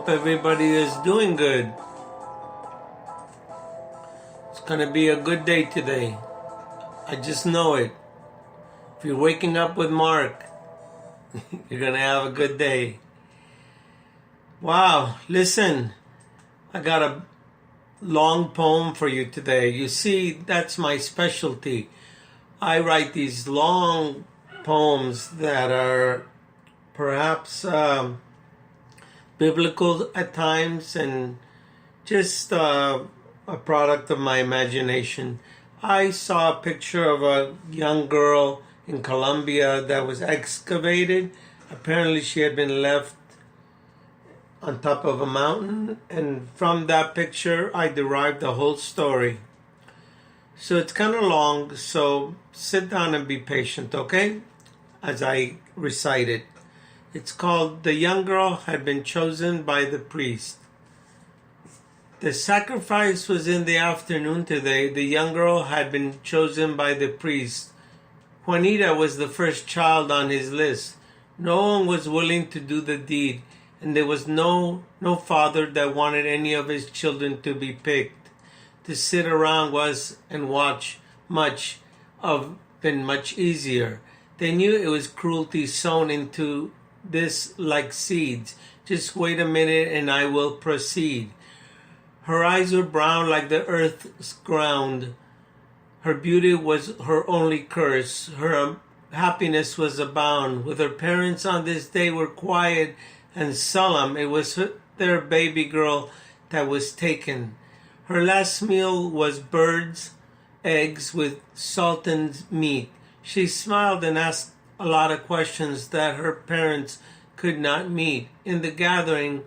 hope everybody is doing good. It's going to be a good day today. I just know it. If you're waking up with Mark, you're going to have a good day. Wow, listen, I got a long poem for you today. You see, that's my specialty. I write these long poems that are perhaps biblical at times and just a product of my imagination. I saw a picture of a young girl in Colombia that was excavated. Apparently she had been left on top of a mountain, and from that picture I derived the whole story. So it's kind of long, so sit down and be patient, okay? As I recite it. It's called The Young Girl Had Been Chosen by the Priest. The sacrifice was in the afternoon today. The young girl had been chosen by the priest. Juanita was the first child on his list. No one was willing to do the deed, and there was no father that wanted any of his children to be picked. To sit around was and watch been much easier. They knew it was cruelty sown into this like seeds. Just wait a minute and I will proceed. Her eyes were brown like the earth's ground. Her beauty was her only curse. Her happiness was abound. With her parents on this day were quiet and solemn. It was their baby girl that was taken. Her last meal was birds' eggs with salted meat. She smiled and asked a lot of questions that her parents could not meet. In the gathering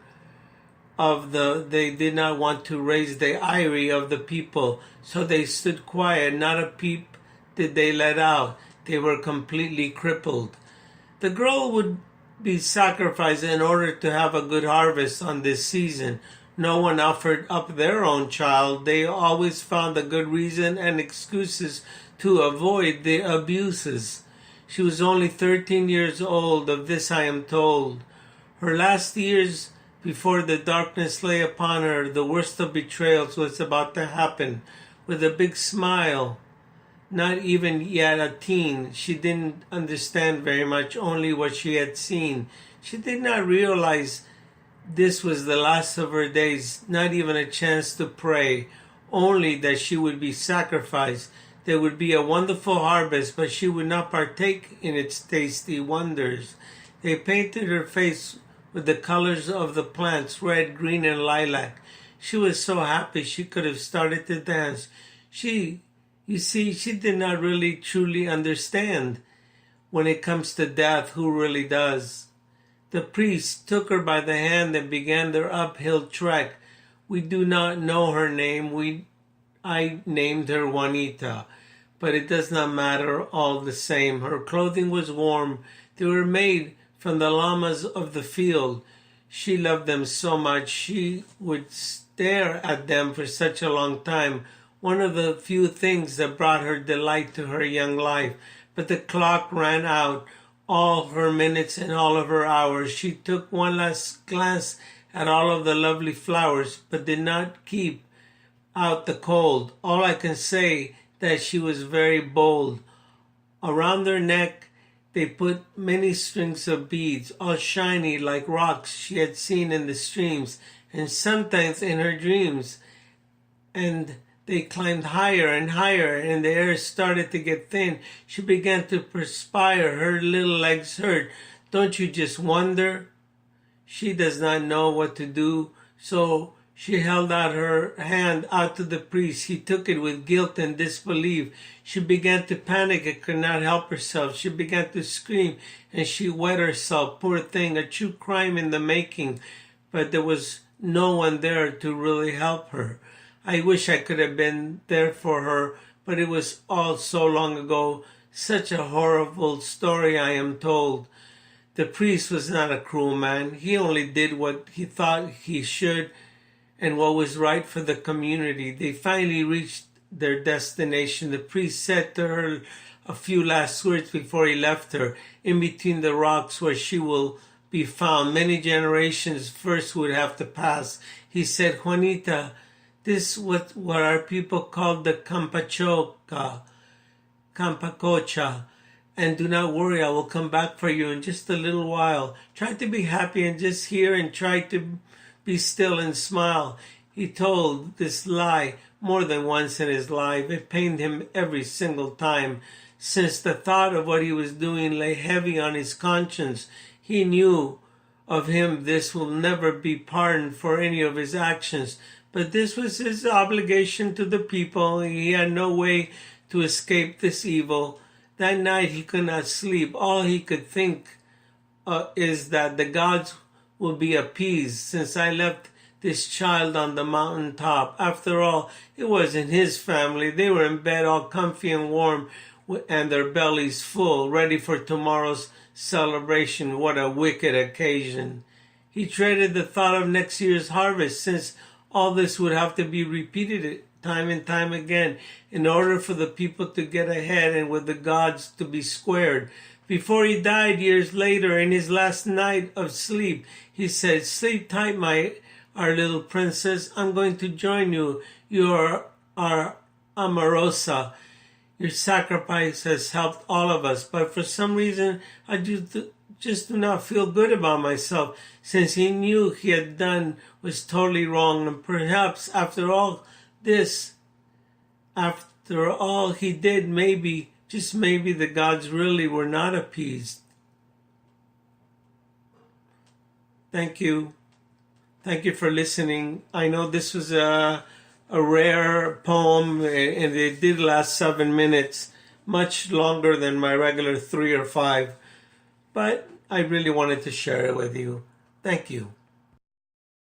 they did not want to raise the ire of the people, so they stood quiet. Not a peep did they let out. They were completely crippled. The girl would be sacrificed in order to have a good harvest on this season. No one offered up their own child. They always found a good reason and excuses to avoid the abuses. She was only 13 years old, of this I am told. Her last years before the darkness lay upon her, the worst of betrayals was about to happen. With a big smile, not even yet a teen, she didn't understand very much, only what she had seen. She did not realize this was the last of her days, not even a chance to pray, only that she would be sacrificed. There would be a wonderful harvest, but she would not partake in its tasty wonders. They painted her face with the colors of the plants, red, green, and lilac. She was so happy she could have started to dance. She did not really truly understand. When it comes to death, who really does? The priest took her by the hand and began their uphill trek. We do not know her name. I named her Juanita, but it does not matter all the same. Her clothing was warm. They were made from the llamas of the field. She loved them so much she would stare at them for such a long time. One of the few things that brought her delight to her young life. But the clock ran out, all her minutes and all of her hours. She took one last glance at all of the lovely flowers, but did not keep out the cold. All I can say that she was very bold. Around her neck they put many strings of beads, all shiny like rocks she had seen in the streams, and sometimes in her dreams. And they climbed higher and higher, and the air started to get thin. She began to perspire. Her little legs hurt. Don't you just wonder? She does not know what to do, so she held out her hand out to the priest. He took it with guilt and disbelief. She began to panic and could not help herself. She began to scream, and she wet herself. Poor thing, a true crime in the making. But there was no one there to really help her. I wish I could have been there for her, but it was all so long ago. Such a horrible story I am told. The priest was not a cruel man. He only did what he thought he should and what was right for the community. They finally reached their destination. The priest said to her a few last words before he left her. In between the rocks where she will be found. Many generations first would have to pass. He said, Juanita, this what our people called the Campacocha. And do not worry, I will come back for you in just a little while. Try to be happy and just hear and try to be still and smile. He told this lie more than once in his life. It pained him every single time. Since the thought of what he was doing lay heavy on his conscience, he knew of him this will never be pardoned for any of his actions. But this was his obligation to the people. He had no way to escape this evil. That night he could not sleep. All he could think is that the gods will be appeased since I left this child on the mountain top. After all, it wasn't his family. They were in bed all comfy and warm and their bellies full, ready for tomorrow's celebration. What a wicked occasion. He dreaded the thought of next year's harvest, since all this would have to be repeated time and time again in order for the people to get ahead and with the gods to be squared. Before he died years later, in his last night of sleep, he said, "Sleep tight, our little princess. I'm going to join you. You are our Amarosa. Your sacrifice has helped all of us, but for some reason I just do not feel good about myself," since he knew he had done was totally wrong, and perhaps after all he did, maybe, just maybe, the gods really were not appeased. Thank you. Thank you for listening. I know this was a rare poem, and it did last 7 minutes, much longer than my regular 3 or 5. But I really wanted to share it with you. Thank you.